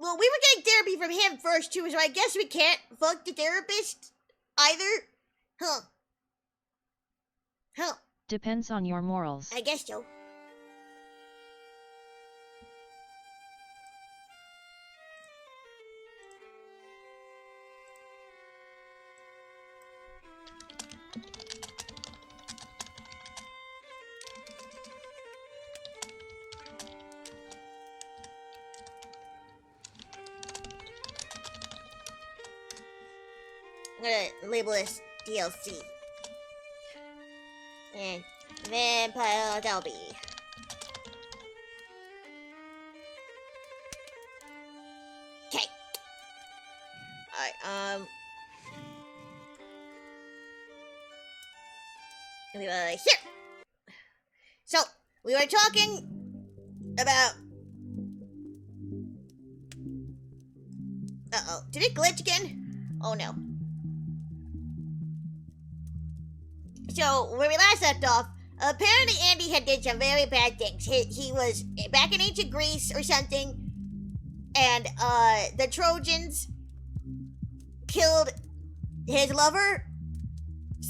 Well, we were getting therapy from him first, too, so I guess we can't fuck the therapist either. Huh. Depends on your morals. I guess so. I'm gonna label this DLC. And Vampire Delby. Okay. Alright, here. So, we were talking about... Uh-oh. Did it glitch again? Oh, no. So, where we last left off, apparently Andy had did some very bad things. He was back in ancient Greece or something, and, the Trojans killed his lover /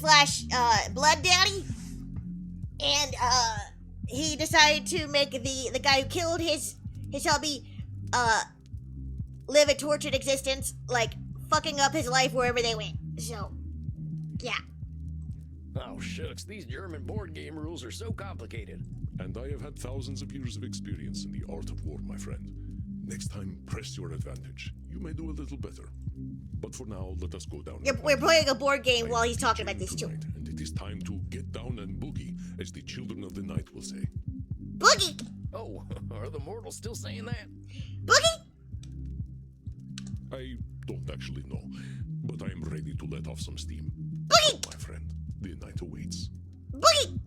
blood daddy, and, he decided to make the guy who killed his hubby, live a tortured existence, like, fucking up his life wherever they went. So, yeah. Oh, shucks, these German board game rules are so complicated. And I have had thousands of years of experience in the art of war, my friend. Next time, press your advantage. You may do a little better. But for now, let us go down. Yep, we're playing a board game while he's talking about this too. And it is time to get down and boogie, as the children of the night will say. Boogie! Oh, are the mortals still saying that? Boogie! I don't actually know, but I am ready to let off some steam. Boogie! My friend, the night awaits. Boogie!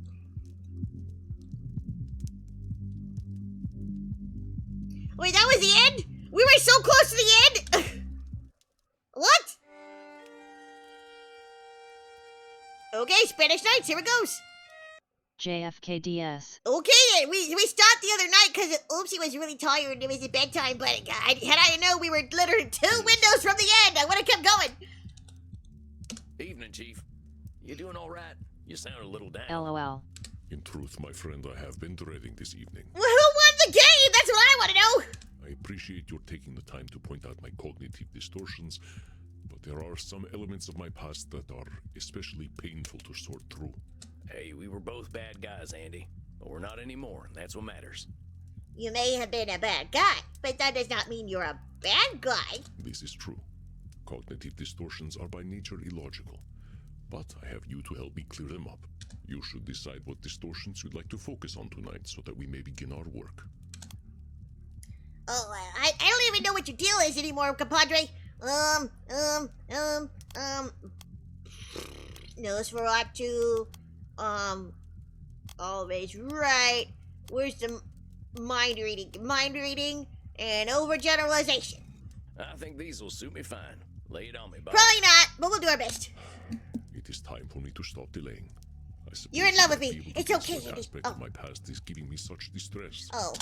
Wait, that was the end? We were so close to the end? What? Okay, Spanish Nights, here it goes. JFKDS. Okay, we stopped the other night because Oopsie was really tired and it was bedtime, but had I known we were literally 2 windows from the end, I would have kept going. Evening, Chief. You doing all right? You sound a little down. LOL. In truth, my friend, I have been dreading this evening. Well, who won the game? That's what I want to know. I appreciate your taking the time to point out my cognitive distortions, but there are some elements of my past that are especially painful to sort through. Hey, we were both bad guys, Andy. But we're not anymore, and that's what matters. You may have been a bad guy, but that does not mean you're a bad guy. This is true. Cognitive distortions are by nature illogical, but I have you to help me clear them up. You should decide what distortions you'd like to focus on tonight so that we may begin our work. Oh, I don't even know what your deal is anymore, compadre. Nosferatu, always right. Where's the mind reading? Mind reading and overgeneralization. I think these will suit me fine. Lay it on me, boss. Probably not, but we'll do our best. It is time for me to stop delaying. I suppose You're in love with you me. might be able to It's guess okay, what Andy. aspect of my past is giving me such distress. Oh.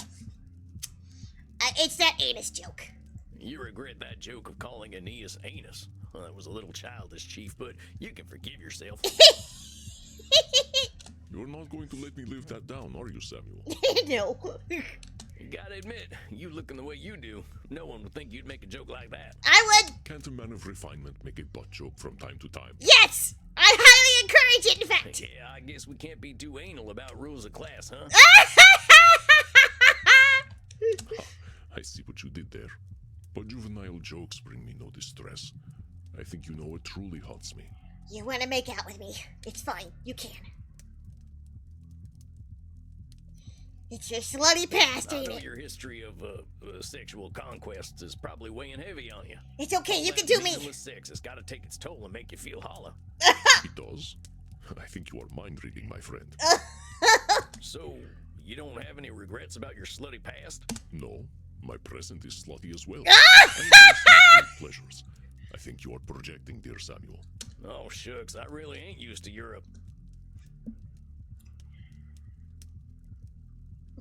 It's that anus joke. You regret that joke of calling Aeneas anus. Well, that was a little childish, Chief, but you can forgive yourself. You're not going to let me live that down, are you, Samuel? No. You gotta admit, you looking the way you do, no one would think you'd make a joke like that. I would. Can't a man of refinement make a butt joke from time to time? Yes! I highly encourage it, in fact. Yeah, I guess we can't be too anal about rules of class, huh? I see what you did there. But juvenile jokes bring me no distress. I think you know what truly haunts me. You want to make out with me? It's fine. You can. It's your slutty past, I ain't know it? your history of sexual conquests is probably weighing heavy on you. It's okay. You All can that do me. meaningless sex has got to take its toll and make you feel hollow. It does. I think you are mind reading, my friend. So, you don't have any regrets about your slutty past? No, my present is slutty as well. And these pleasures. I think you are projecting, dear Samuel. Oh, shucks, I really ain't used to Europe.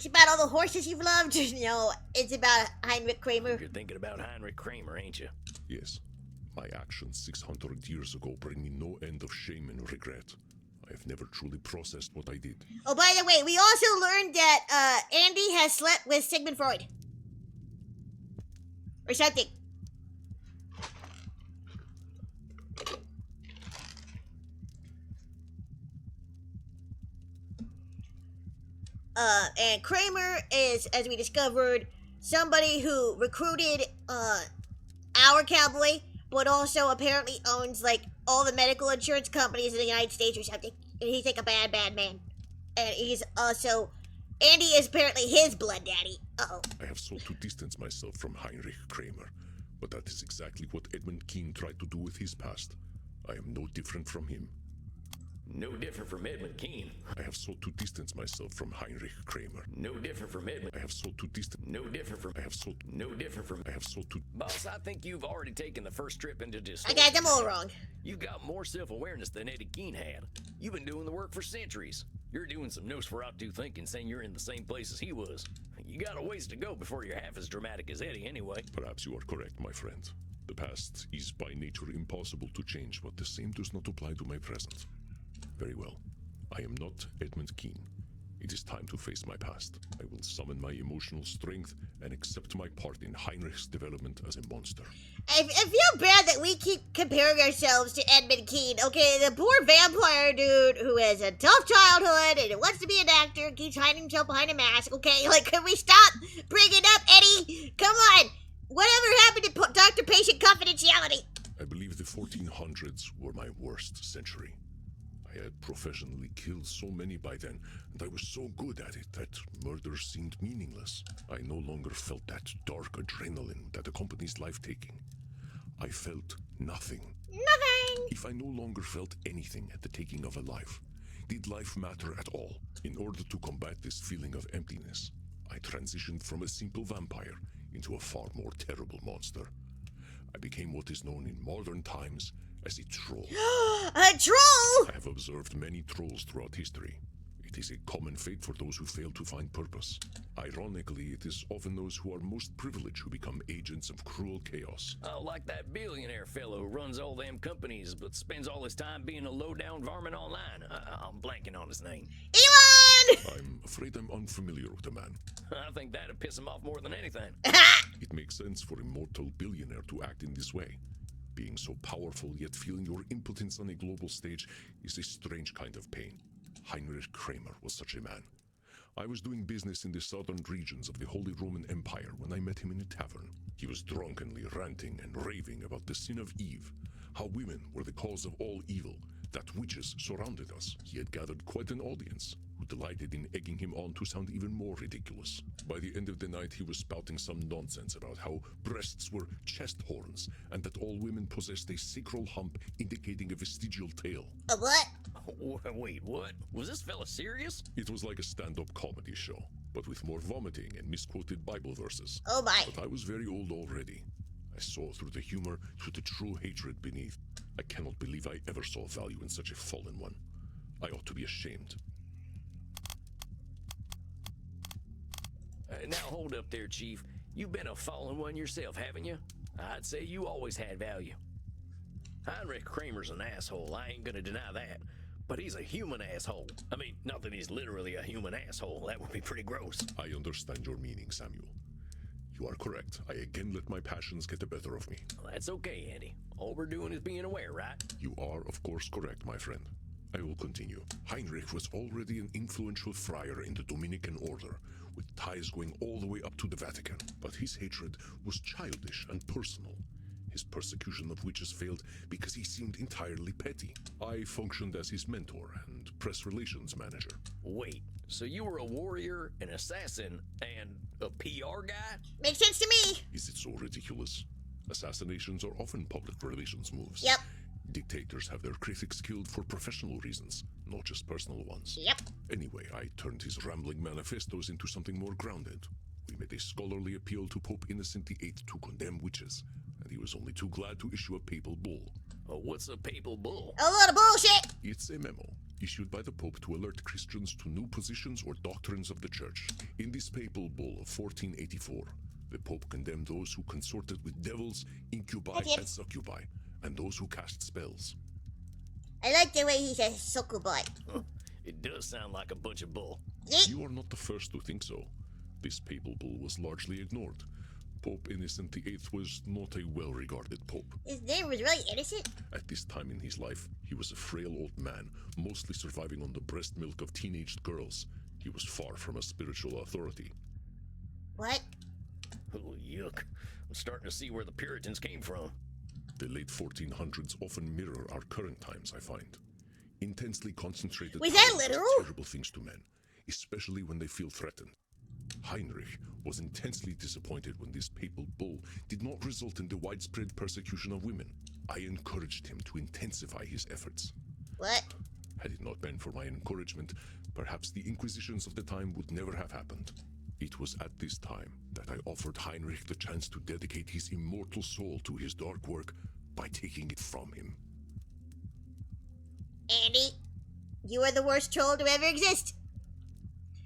It's about all the horses you've loved. No, it's about Heinrich Kramer. You're thinking about Heinrich Kramer, ain't you? Yes. My actions 600 years ago bring me no end of shame and regret. I have never truly processed what I did. Oh, by the way, we also learned that Andy has slept with Sigmund Freud. Or something. And Kramer is, as we discovered, somebody who recruited our cowboy, but also apparently owns like all the medical insurance companies in the United States or something. And he's like a bad man. And he's also, Andy is apparently his blood daddy. Uh-oh. I have sought to distance myself from Heinrich Kramer, but that is exactly what Edmund Keane tried to do with his past. I am no different from him. No different from Edmund Keane. I have sought to distance myself from Heinrich Kramer. No different from Edmund. I have sought to distance. No different from. I have sought. No different from. I have sought to. Boss, I think you've already taken the first trip into I distortion. got them all wrong. You've got more self-awareness than Eddie Keane had. You've been doing the work for centuries. You're doing some Nosferatu thinking, saying you're in the same place as he was. You got a ways to go before you're half as dramatic as Eddie anyway. Perhaps you are correct, my friend. The past is by nature impossible to change, but the same does not apply to my present. Very well. I am not Edmund Keane. It is time to face my past. I will summon my emotional strength and accept my part in Heinrich's development as a monster. I feel bad that we keep comparing ourselves to Edmund Keane. Okay, the poor vampire dude who has a tough childhood and wants to be an actor and keeps hiding himself behind a mask. Okay, like, can we stop bringing up Eddie? Come on. Whatever happened to doctor-patient confidentiality? I believe the 1400s were my worst century. I had professionally killed so many by then, and I was so good at it that murder seemed meaningless. I no longer felt that dark adrenaline that accompanies life-taking. I felt nothing. Nothing. If I no longer felt anything at the taking of a life, did life matter at all? In order to combat this feeling of emptiness, I transitioned from a simple vampire into a far more terrible monster. I became what is known in modern times as a troll. A troll? I have observed many trolls throughout history. It is a common fate for those who fail to find purpose. Ironically, it is often those who are most privileged who become agents of cruel chaos. Oh, like that billionaire fellow who runs all them companies but spends all his time being a low-down varmint online. I'm blanking on his name. Elon! I'm afraid I'm unfamiliar with the man. I think that'd piss him off more than anything. It makes sense for a mortal billionaire to act in this way. Being so powerful yet feeling your impotence on a global stage is a strange kind of pain. Heinrich Kramer was such a man. I was doing business in the southern regions of the Holy Roman Empire when I met him in a tavern. He was drunkenly ranting and raving about the sin of Eve, how women were the cause of all evil, that witches surrounded us. He had gathered quite an audience, who delighted in egging him on to sound even more ridiculous. By the end of the night, he was spouting some nonsense about how breasts were chest horns, and that all women possessed a sacral hump indicating a vestigial tail. A what? Wait, what? Was this fella serious? It was like a stand-up comedy show, but with more vomiting and misquoted Bible verses. Oh my. But I was very old already. I saw through the humor, through the true hatred beneath. I cannot believe I ever saw value in such a fallen one. I ought to be ashamed. Now hold up there, Chief. You've been a fallen one yourself, haven't you? I'd say you always had value. Heinrich Kramer's an asshole, I ain't gonna deny that. But he's a human asshole. I mean, not that he's literally a human asshole. That would be pretty gross. I understand your meaning, Samuel. You are correct. I again let my passions get the better of me. Well, that's okay, Andy. All we're doing is being aware, right? You are, of course, correct, my friend. I will continue. Heinrich was already an influential friar in the Dominican order, with ties going all the way up to the Vatican. But his hatred was childish and personal. His persecution of witches failed because he seemed entirely petty. I functioned as his mentor and press relations manager. Wait, so you were a warrior, an assassin, and a PR guy? Makes sense to me. Is it so ridiculous? Assassinations are often public relations moves. Yep. Dictators have their critics killed for professional reasons, not just personal ones. Yep. Anyway, I turned his rambling manifestos into something more grounded. We made a scholarly appeal to Pope Innocent VIII to condemn witches, and he was only too glad to issue a papal bull. What's a papal bull? A lot of bullshit. It's a memo issued by the Pope to alert Christians to new positions or doctrines of the Church. In this papal bull of 1484, the Pope condemned those who consorted with devils, incubi, That's it. and succubi, and those who cast spells. I like the way he says succubite. It does sound like a bunch of bull. Yeet. You are not the first to think so. This papal bull was largely ignored. Pope Innocent VIII was not a well-regarded pope. His name was really innocent. At this time in his life, he was a frail old man, mostly surviving on the breast milk of teenaged girls. He was far from a spiritual authority. What? Oh, yuck. I'm starting to see where the Puritans came from. The late 1400s often mirror our current times, I find. Intensely concentrated Was that power does literal? terrible things to men, especially when they feel threatened. Heinrich was intensely disappointed when this papal bull did not result in the widespread persecution of women. I encouraged him to intensify his efforts. What? Had it not been for my encouragement, perhaps the Inquisitions of the time would never have happened. It was at this time that I offered Heinrich the chance to dedicate his immortal soul to his dark work by taking it from him. Andy, you are the worst troll to ever exist.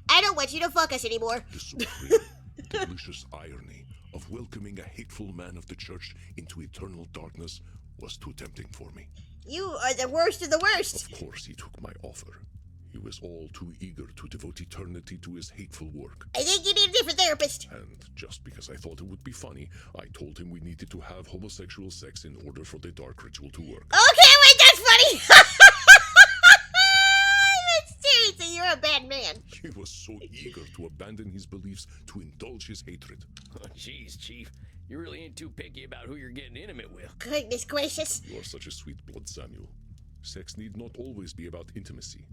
I don't want you to fuck us anymore. The supreme, delicious irony of welcoming a hateful man of the Church into eternal darkness was too tempting for me. You are the worst of the worst. Of course, he took my offer. He was all too eager to devote eternity to his hateful work. I think you need a different therapist. And just because I thought it would be funny, I told him we needed to have homosexual sex in order for the dark ritual to work. Okay, wait, that's funny. Seriously, you're a bad man. He was so eager to abandon his beliefs to indulge his hatred. Oh, jeez, Chief. You really ain't too picky about who you're getting intimate with. Goodness gracious. You are such a sweet blood, Samuel. Sex need not always be about intimacy.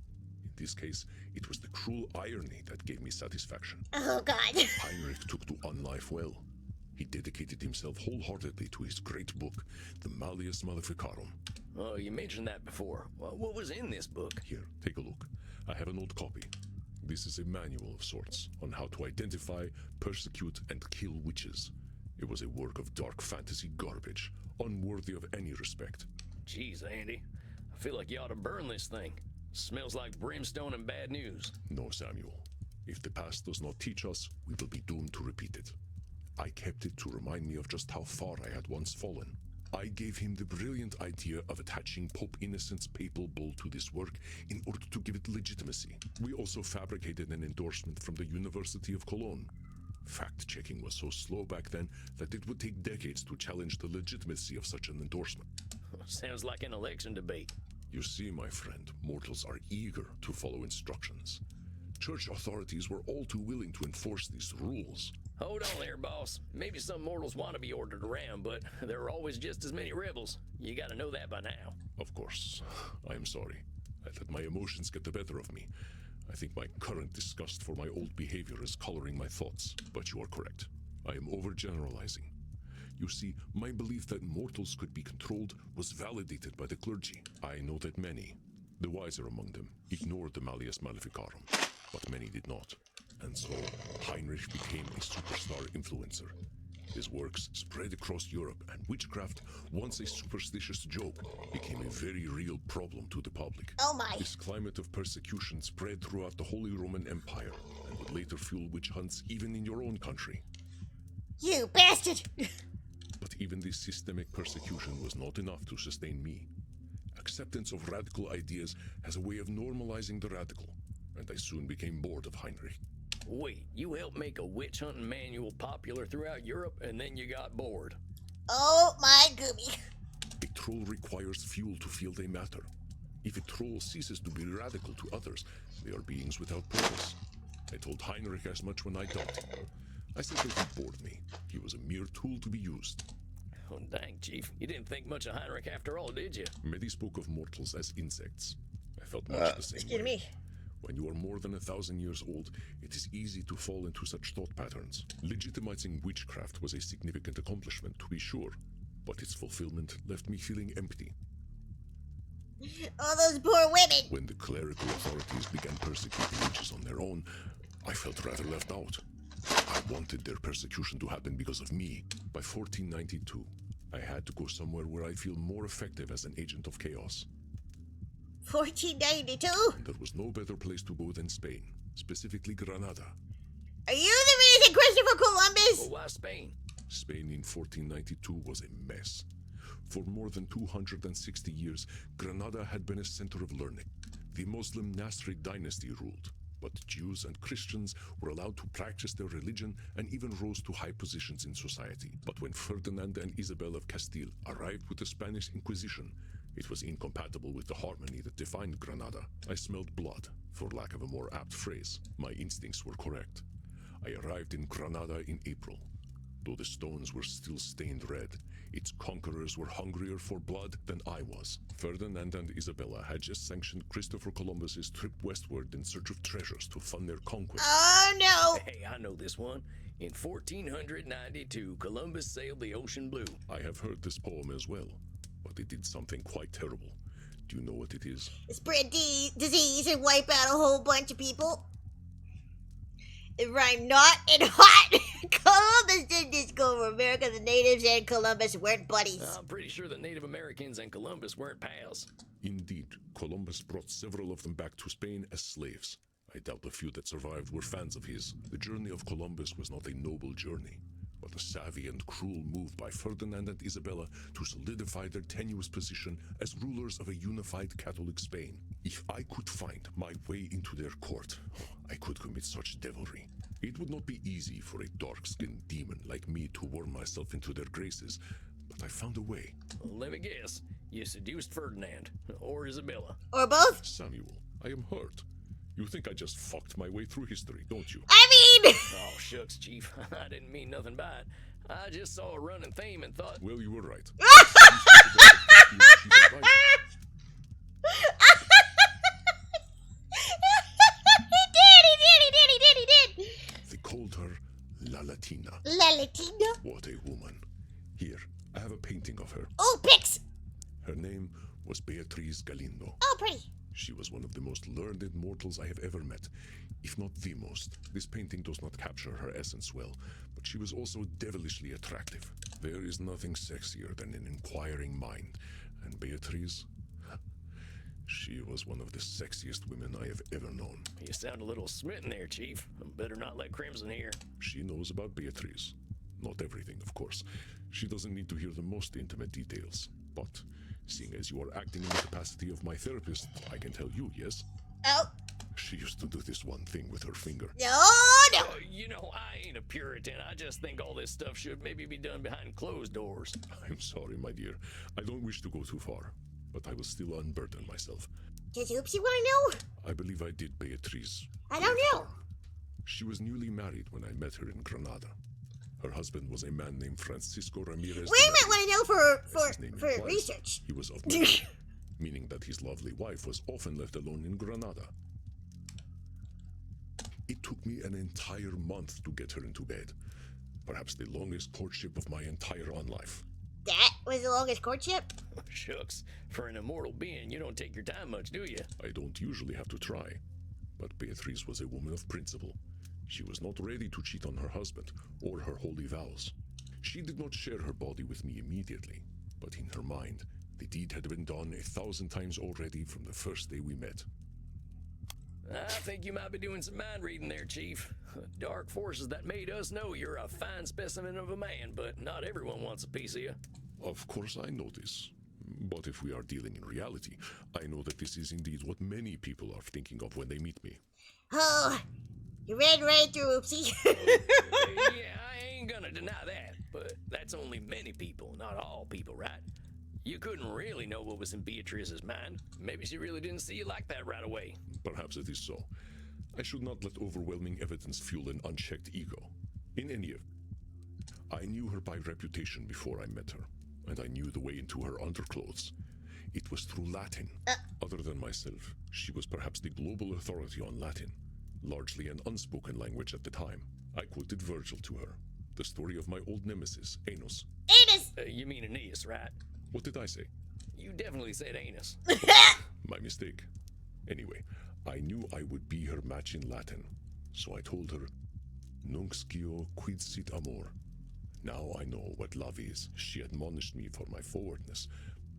In this case, it was the cruel irony that gave me satisfaction. Oh, God. Heinrich took to unlife well. He dedicated himself wholeheartedly to his great book, the Malleus Maleficarum. Oh, you mentioned that before. Well, what was in this book? Here, take a look. I have an old copy. This is a manual of sorts on how to identify, persecute, and kill witches. It was a work of dark fantasy garbage, unworthy of any respect. Jeez, Andy. I feel like you ought to burn this thing. Smells like brimstone and bad news. No, Samuel. If the past does not teach us, we will be doomed to repeat it. I kept it to remind me of just how far I had once fallen. I gave him the brilliant idea of attaching Pope Innocent's papal bull to this work in order to give it legitimacy. We also fabricated an endorsement from the University of Cologne. Fact-checking was so slow back then that it would take decades to challenge the legitimacy of such an endorsement. Sounds like an election debate. You see, my friend, mortals are eager to follow instructions. Church authorities were all too willing to enforce these rules. Hold on there, boss. Maybe some mortals want to be ordered around, but there are always just as many rebels. You gotta know that by now. Of course. I am sorry. I let my emotions get the better of me. I think my current disgust for my old behavior is coloring my thoughts. But you are correct. I am overgeneralizing. You see, my belief that mortals could be controlled was validated by the clergy. I know that many, the wiser among them, ignored the Malleus Maleficarum, but many did not. And so, Heinrich became a superstar influencer. His works spread across Europe, and witchcraft, once a superstitious joke, became a very real problem to the public. Oh, my. This climate of persecution spread throughout the Holy Roman Empire, and would later fuel witch hunts even in your own country. You bastard. But even this systemic persecution was not enough to sustain me. Acceptance of radical ideas has a way of normalizing the radical, and I soon became bored of Heinrich. Wait, you helped make a witch hunting manual popular throughout Europe, and then you got bored. Oh, my gooby. A troll requires fuel to feel they matter. If a troll ceases to be radical to others, they are beings without purpose. I told Heinrich as much when I dumped him. I said that he bored me. He was a mere tool to be used. Oh, dang, Chief. You didn't think much of Heinrich after all, did you? Many spoke of mortals as insects. I felt much the same Excuse way. me. When you are more than 1,000 years old, it is easy to fall into such thought patterns. Legitimizing witchcraft was a significant accomplishment, to be sure, but its fulfillment left me feeling empty. All those poor women. When the clerical authorities began persecuting witches on their own, I felt rather left out. I wanted their persecution to happen because of me. By 1492, I had to go somewhere where I feel more effective as an agent of chaos. 1492? And there was no better place to go than Spain, specifically Granada. Are you the reason Christopher Columbus? Well, why Spain? Spain in 1492 was a mess. For more than 260 years, Granada had been a center of learning. The Muslim Nasrid dynasty ruled, but Jews and Christians were allowed to practice their religion and even rose to high positions in society. But when Ferdinand and Isabel of Castile arrived with the Spanish Inquisition, it was incompatible with the harmony that defined Granada. I smelled blood, for lack of a more apt phrase. My instincts were correct. I arrived in Granada in April. Though the stones were still stained red, its conquerors were hungrier for blood than I was. Ferdinand and Isabella had just sanctioned Christopher Columbus's trip westward in search of treasures to fund their conquest. Oh no! Hey, I know this one. In 1492, Columbus sailed the ocean blue. I have heard this poem as well, but it did something quite terrible. Do you know what it is? Spread disease and wipe out a whole bunch of people. It rhymed not and hot. Columbus didn't discover America. The natives and Columbus weren't buddies. I'm pretty sure the Native Americans and Columbus weren't pals. Indeed, Columbus brought several of them back to Spain as slaves. I doubt the few that survived were fans of his. The journey of Columbus was not a noble journey, but a savvy and cruel move by Ferdinand and Isabella to solidify their tenuous position as rulers of a unified Catholic Spain. If I could find my way into their court, I could commit such devilry. It would not be easy for a dark-skinned demon like me to worm myself into their graces, but I found a way. Let me guess. You seduced Ferdinand. Or Isabella. Or both? Samuel, I am hurt. You think I just fucked my way through history, don't you? I mean... Oh, shucks, Chief. I didn't mean nothing by it. I just saw a running theme and thought... Well, you were right. He did. They called her La Latina. La Latina? What a woman. Here, I have a painting of her. Oh, pics. Her name was Beatriz Galindo. Oh, pretty. She was one of the most learned mortals I have ever met, if not the most. This painting does not capture her essence well, but she was also devilishly attractive. There is nothing sexier than an inquiring mind, and Beatriz, she was one of the sexiest women I have ever known. You sound a little smitten there, Chief. Better not let Crimson hear. She knows about Beatriz. Not everything, of course. She doesn't need to hear the most intimate details. But, seeing as you are acting in the capacity of my therapist, I can tell you, yes? Oh. She used to do this one thing with her finger. No. You know, I ain't a Puritan. I just think all this stuff should maybe be done behind closed doors. I'm sorry, my dear. I don't wish to go too far, but I will still unburden myself. Does Oopsie want to know? I believe I did Beatriz. I don't know. She was newly married when I met her in Granada. Her husband was a man named Francisco Ramirez. We might want to know As his name for implies, research. He was of note, meaning that his lovely wife was often left alone in Granada. It took me an entire month to get her into bed. Perhaps the longest courtship of my entire life. That was the longest courtship? Shucks. For an immortal being, you don't take your time much, do you? I don't usually have to try. But Beatriz was a woman of principle. She was not ready to cheat on her husband or her holy vows. She did not share her body with me immediately, but in her mind, the deed had been done 1,000 times already from the first day we met. I think you might be doing some mind reading there, Chief. Dark forces that made us know you're a fine specimen of a man, but not everyone wants a piece of you. Of course I know this. But if we are dealing in reality, I know that this is indeed what many people are thinking of when they meet me. Oh, you ran right through, Oopsie. Yeah, I ain't gonna deny that, but that's only many people, not all people, right? You couldn't really know what was in Beatriz's mind. Maybe she really didn't see you like that right away. Perhaps it is so. I should not let overwhelming evidence fuel an unchecked ego. In any event, I knew her by reputation before I met her, and I knew the way into her underclothes. It was through Latin. Other than myself, she was perhaps the global authority on Latin, largely an unspoken language at the time. I quoted Virgil to her, the story of my old nemesis, Anus. Anus! You mean Aeneas, right? What did I say? You definitely said anus. My mistake. Anyway, I knew I would be her match in Latin, so I told her, Nunc scio quid sit amor. Now I know what love is. She admonished me for my forwardness,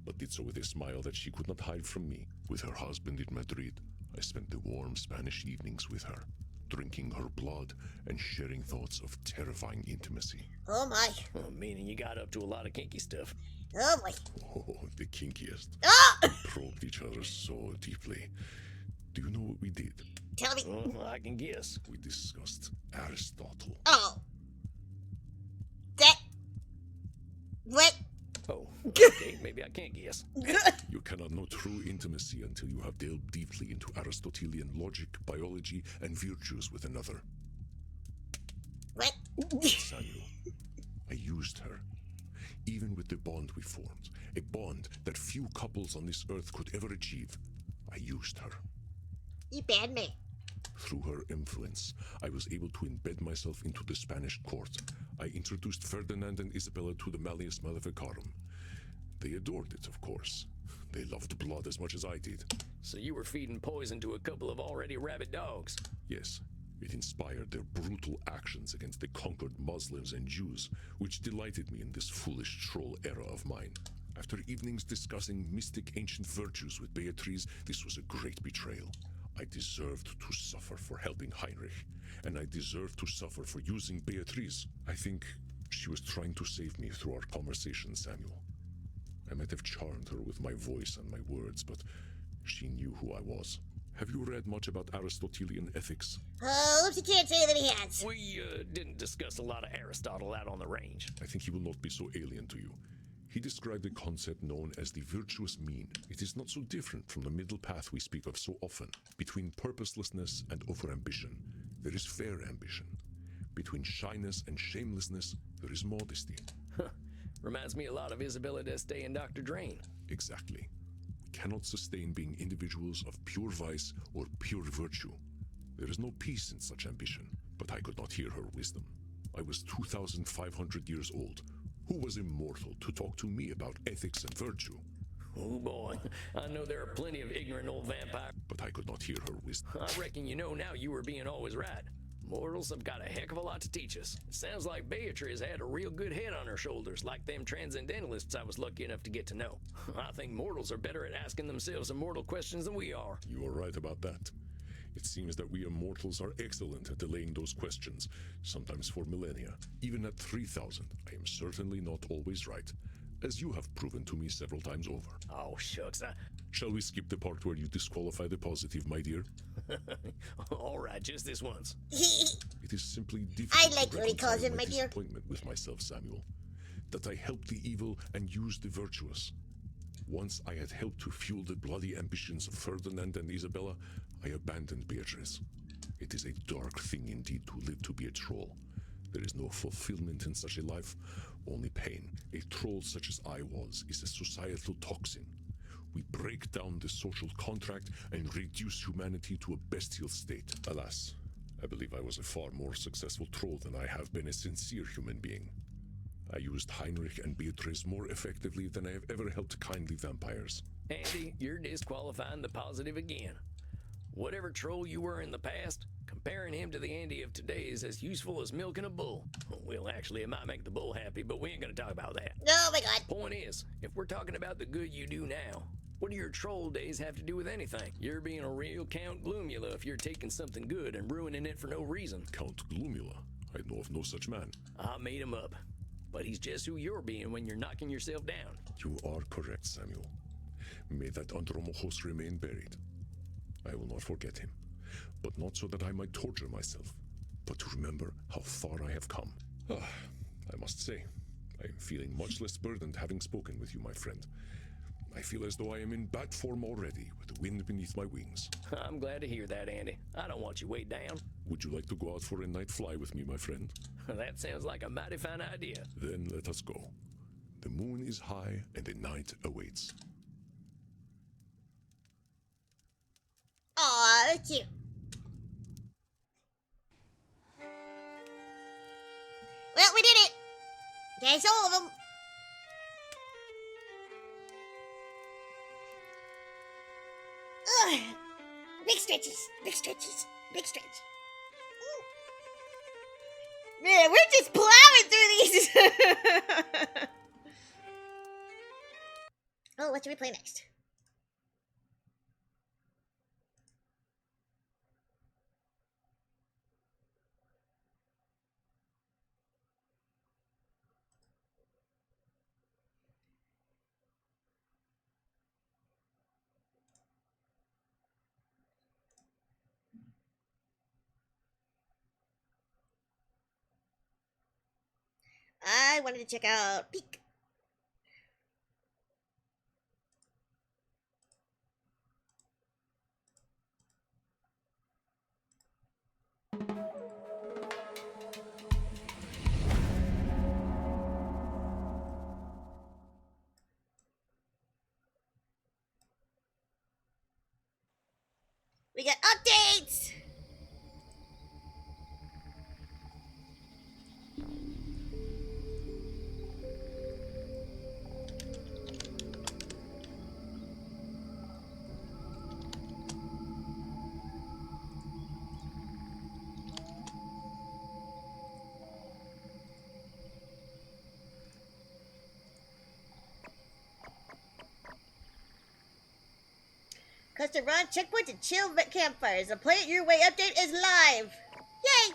but did so with a smile that she could not hide from me. With her husband in Madrid, I spent the warm Spanish evenings with her, drinking her blood and sharing thoughts of terrifying intimacy. Oh my. Oh, meaning you got up to a lot of kinky stuff. Oh my. Oh, the kinkiest. Oh! We probed each other so deeply. Do you know what we did? Tell me. Well, I can guess. We discussed Aristotle. Oh. That. What? Oh, okay, maybe I can't guess. You cannot know true intimacy until you have delved deeply into Aristotelian logic, biology, and virtues with another. What? Samuel, I used her. Even with the bond we formed, a bond that few couples on this earth could ever achieve, I used her. You bad man. Through her influence, I was able to embed myself into the Spanish court. I introduced Ferdinand and Isabella to the Malleus Maleficarum. They adored it, of course. They loved blood as much as I did. So you were feeding poison to a couple of already rabid dogs. Yes, it inspired their brutal actions against the conquered Muslims and Jews, which delighted me in this foolish troll era of mine. After evenings discussing mystic ancient virtues with Beatrice, this was a great betrayal. I deserved to suffer for helping Heinrich, and I deserved to suffer for using Beatrice. I think she was trying to save me through our conversation, Samuel. I might have charmed her with my voice and my words, but she knew who I was. Have you read much about Aristotelian ethics? Oh, he can't say that he has. We didn't discuss a lot of Aristotle out on the range. I think he will not be so alien to you. He described a concept known as the virtuous mean. It is not so different from the middle path we speak of so often. Between purposelessness and overambition, there is fair ambition. Between shyness and shamelessness, there is modesty. Reminds me a lot of Isabella d'Este and Dr. Drain. Exactly. We cannot sustain being individuals of pure vice or pure virtue. There is no peace in such ambition, but I could not hear her wisdom. I was 2,500 years old. Who was immortal to talk to me about ethics and virtue? Oh boy, I know there are plenty of ignorant old vampires, But I could not hear her wisdom. I reckon you know now you were being always right. Mortals have got a heck of a lot to teach us. It sounds like Beatrice had a real good head on her shoulders, like them transcendentalists I was lucky enough to get to know. I think mortals are better at asking themselves immortal questions than we are. You are right about that. It seems that we immortals are excellent at delaying those questions, sometimes for millennia. Even at 3,000, I am certainly not always right, as you have proven to me several times over. Oh, shucks, Shall we skip the part where you disqualify the positive, my dear? all right, just this once. It is simply difficult I like to what he calls reconcile him, my dear. disappointment with myself, Samuel. That I helped the evil and used the virtuous. Once I had helped to fuel the bloody ambitions of Ferdinand and Isabella, I abandoned Beatrice. It is a dark thing indeed to live to be a troll. There is no fulfillment in such a life, only pain. A troll such as I was is a societal toxin. We break down the social contract and reduce humanity to a bestial state. Alas, I believe I was a far more successful troll than I have been a sincere human being. I used Heinrich and Beatrice more effectively than I have ever helped kindly vampires. Andy, you're disqualifying the positive again. Whatever troll you were in the past, comparing him to the Andy of today is as useful as milking a bull. Well, actually, it might make the bull happy, but we ain't gonna talk about that. Oh my god. Point is, if we're talking about the good you do now, what do your troll days have to do with anything? You're being a real Count Gloomula if you're taking something good and ruining it for no reason. Count Gloomula? I know of no such man. I made him up. But he's just who you're being when you're knocking yourself down. You are correct, Samuel. May that Andromachos remain buried. I will not forget him, but not so that I might torture myself, but to remember how far I have come. I must say, I am feeling much less burdened having spoken with you, my friend. I feel as though I am in bat form already, with the wind beneath my wings. I'm glad to hear that, Andy. I don't want you weighed down. Would you like to go out for a night fly with me, my friend? That sounds like a mighty fine idea. Then let us go. The moon is high and the night awaits. Aw, that's cute. Well, we did it. That's all of them. Ugh. Big stretches, big stretches, big stretch. Man, we're just plowing through these Oh, what should we play next? I wanted to check out Peak. We got updates! Custom run, checkpoints, and chill campfires. A play it your way update is live! Yay!